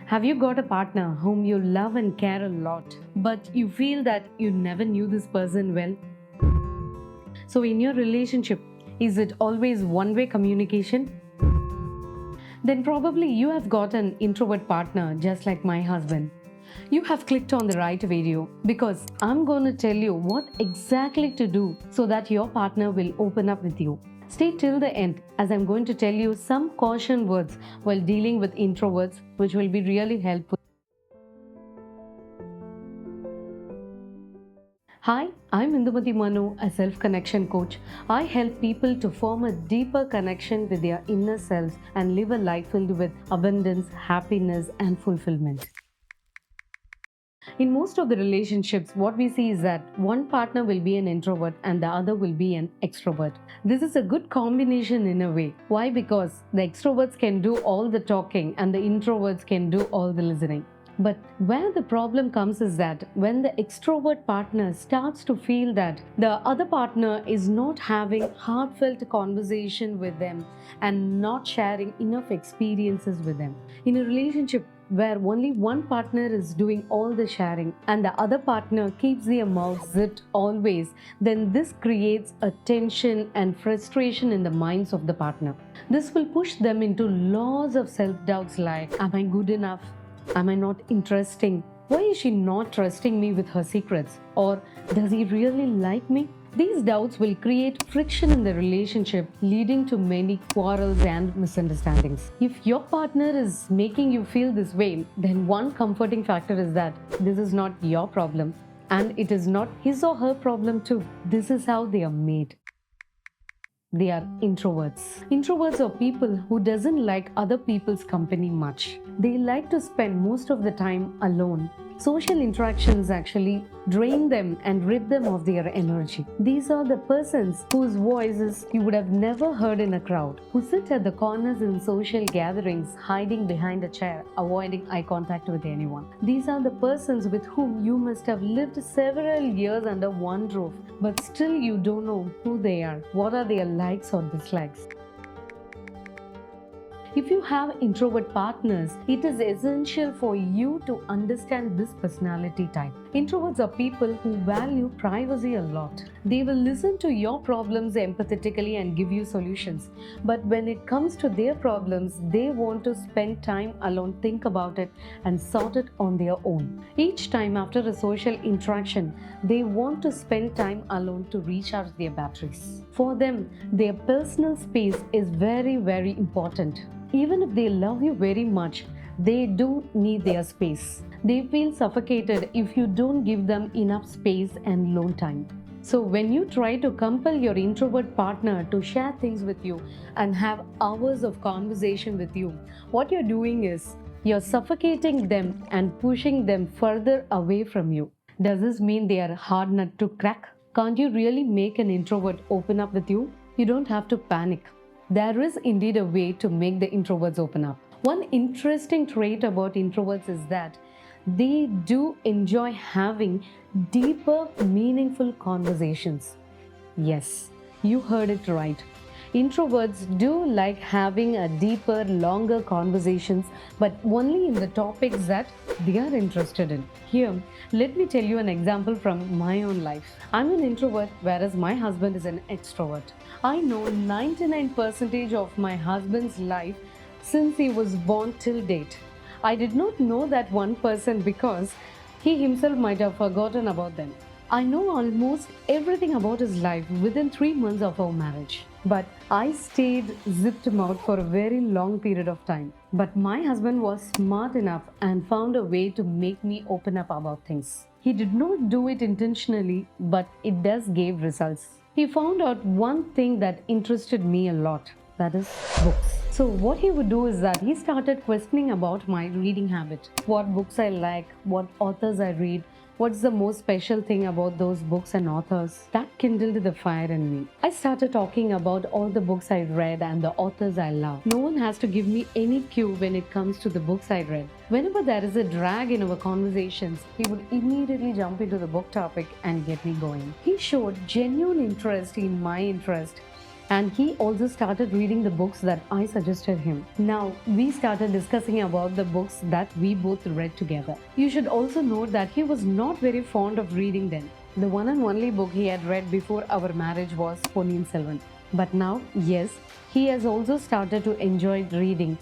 Have you got a partner whom you love and care a lot, but you feel that you never knew this person well? So, in your relationship, is it always one way communication? Then probably you have got an introvert partner just like my husband. You have clicked on the right video because I'm going to tell you what exactly to do so that your partner will open up with you. Stay till the end as I'm going to tell you some caution words while dealing with introverts, which will be really helpful. Hi, I'm Indumati Manu, a self-connection coach. I help people to form a deeper connection with their inner selves and live a life filled with abundance, happiness, and fulfillment. In most of the relationships, what we see is that one partner will be an introvert and the other will be an extrovert. This is a good combination in a way. Why? Because the extroverts can do all the talking and the introverts can do all the listening. But where the problem comes is that when the extrovert partner starts to feel that the other partner is not having heartfelt conversation with them and not sharing enough experiences with them. In a relationship where only one partner is doing all the sharing and the other partner keeps their mouth zipped always, then this creates a tension and frustration in the minds of the partner. This will push them into lots of self-doubts like, am I good enough? Am I not interesting? Why is she not trusting me with her secrets? Or does he really like me? These doubts will create friction in the relationship, leading to many quarrels and misunderstandings. If your partner is making you feel this way, then one comforting factor is that this is not your problem and it is not his or her problem too. This is how they are made. They are introverts. Introverts are people who doesn't like other people's company much. They like to spend most of the time alone. Social interactions actually drain them and rip them of their energy. These are the persons whose voices you would have never heard in a crowd, who sit at the corners in social gatherings, hiding behind a chair, avoiding eye contact with anyone. These are the persons with whom you must have lived several years under one roof, but still you don't know who they are, what are their likes or dislikes. If you have introvert partners, it is essential for you to understand this personality type. Introverts are people who value privacy a lot. They will listen to your problems empathetically and give you solutions. But when it comes to their problems, they want to spend time alone, think about it, and sort it on their own. Each time after a social interaction, they want to spend time alone to recharge their batteries. For them, their personal space is very, very important. Even if they love you very much, they do need their space. They feel suffocated if you don't give them enough space and alone time. So when you try to compel your introvert partner to share things with you and have hours of conversation with you, what you're doing is you're suffocating them and pushing them further away from you. Does this mean they are a hard nut to crack? Can't you really make an introvert open up with you? You don't have to panic. There is indeed a way to make the introverts open up. One interesting trait about introverts is that they do enjoy having deeper, meaningful conversations. Yes, you heard it right. Introverts do like having a deeper, longer conversations, but only in the topics that they are interested in. Here, let me tell you an example from my own life. I'm an introvert, whereas my husband is an extrovert. I know 99% of my husband's life since he was born till date. I did not know that 1% because he himself might have forgotten about them. I know almost everything about his life within 3 months of our marriage. But I stayed zipped mouth for a very long period of time. But my husband was smart enough and found a way to make me open up about things. He did not do it intentionally, but it does give results. He found out one thing that interested me a lot, that is books. So what he would do is that he started questioning about my reading habit, what books I like, what authors I read, what's the most special thing about those books and authors. That kindled the fire in me. I started talking about all the books I read and the authors I love. No one has to give me any cue when it comes to the books I read. Whenever there is a drag in our conversations, he would immediately jump into the book topic and get me going. He showed genuine interest in my interest and he also started reading the books that I suggested him. Now, we started discussing about the books that we both read together. You should also note that he was not very fond of reading then. The one and only book he had read before our marriage was Ponniyin Selvan. But now, yes, he has also started to enjoy reading.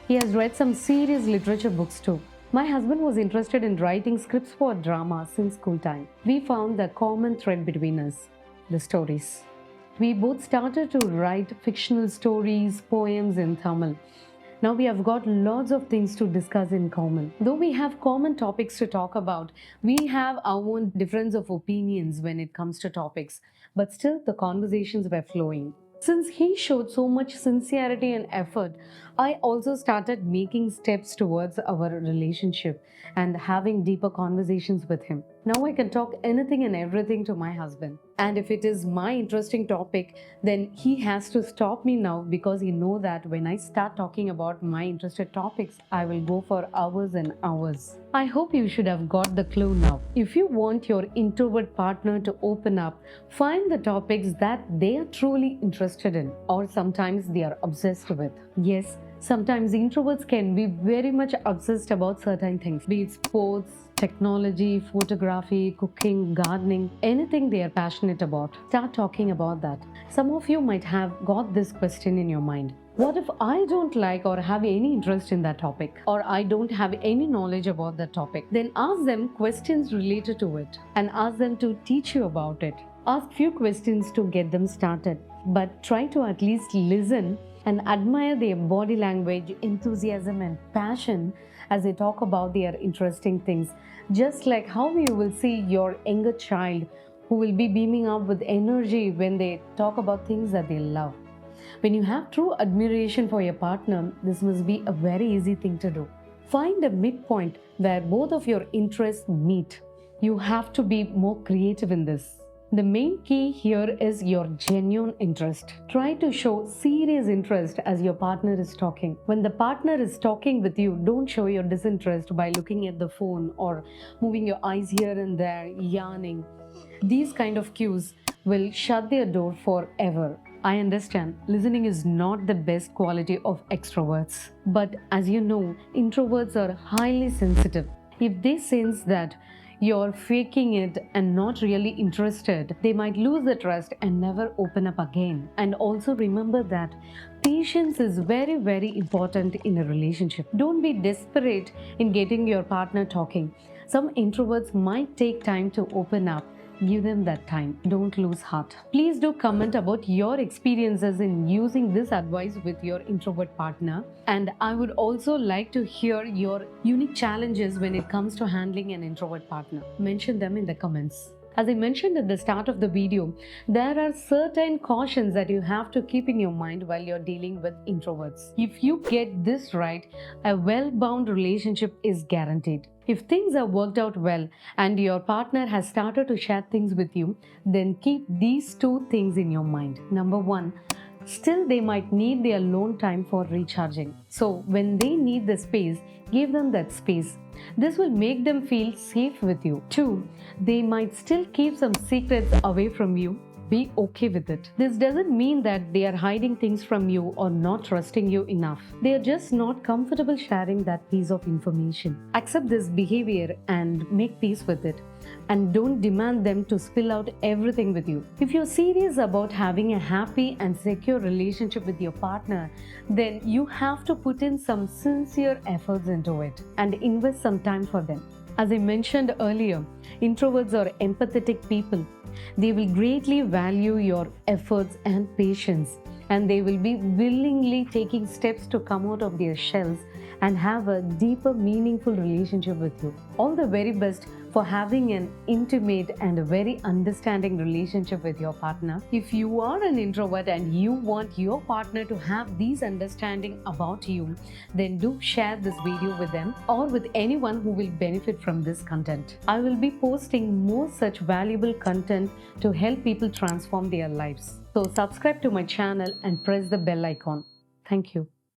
He has read some serious literature books too. My husband was interested in writing scripts for drama since school time. We found the common thread between us, the stories. We both started to write fictional stories, poems in Tamil. Now we have got lots of things to discuss in common. Though we have common topics to talk about, we have our own difference of opinions when it comes to topics, but still the conversations were flowing. Since he showed so much sincerity and effort, I also started making steps towards our relationship and having deeper conversations with him. Now I can talk anything and everything to my husband. And if it is my interesting topic, then he has to stop me now, because he knows that when I start talking about my interested topics, I will go for hours and hours. I hope you should have got the clue now. If you want your introvert partner to open up, find the topics that they are truly interested in, or sometimes they are obsessed with. Yes, sometimes introverts can be very much obsessed about certain things, be it sports, technology, photography, cooking, gardening, anything they are passionate about. Start talking about that. Some of you might have got this question in your mind. What if I don't like or have any interest in that topic, or I don't have any knowledge about that topic? Then ask them questions related to it and ask them to teach you about it. Ask few questions to get them started, but try to at least listen and admire their body language, enthusiasm and passion as they talk about their interesting things. Just like how you will see your younger child who will be beaming up with energy when they talk about things that they love. When you have true admiration for your partner, this must be a very easy thing to do. Find a midpoint where both of your interests meet. You have to be more creative in this. The main key here is your genuine interest. Try to show serious interest as your partner is talking. When the partner is talking with you, don't show your disinterest by looking at the phone or moving your eyes here and there, yarning. These kind of cues will shut their door forever. I understand listening is not the best quality of extroverts. But as you know, introverts are highly sensitive. If they sense that you're faking it and not really interested, they might lose the trust and never open up again. And also remember that patience is very, very important in a relationship. Don't be desperate in getting your partner talking. Some introverts might take time to open up. Give them that time. Don't lose heart. Please do comment about your experiences in using this advice with your introvert partner. And I would also like to hear your unique challenges when it comes to handling an introvert partner. Mention them in the comments. As I mentioned at the start of the video, there are certain cautions that you have to keep in your mind while you're dealing with introverts. If you get this right, a well-bound relationship is guaranteed. If things are worked out well and your partner has started to share things with you, then keep these two things in your mind. Number one, still they might need their alone time for recharging. So when they need the space, give them that space. This will make them feel safe with you. 2. They might still keep some secrets away from you. Be okay with it. This doesn't mean that they are hiding things from you or not trusting you enough. They are just not comfortable sharing that piece of information. Accept this behavior and make peace with it. And don't demand them to spill out everything with you. If you're serious about having a happy and secure relationship with your partner, then you have to put in some sincere efforts into it and invest some time for them. As I mentioned earlier, introverts are empathetic people. They will greatly value your efforts and patience, and they will be willingly taking steps to come out of their shells and have a deeper, meaningful relationship with you. All the very best for having an intimate and a very understanding relationship with your partner. If you are an introvert and you want your partner to have these understanding about you, then do share this video with them or with anyone who will benefit from this content. I will be posting more such valuable content to help people transform their lives. So subscribe to my channel and press the bell icon. Thank you.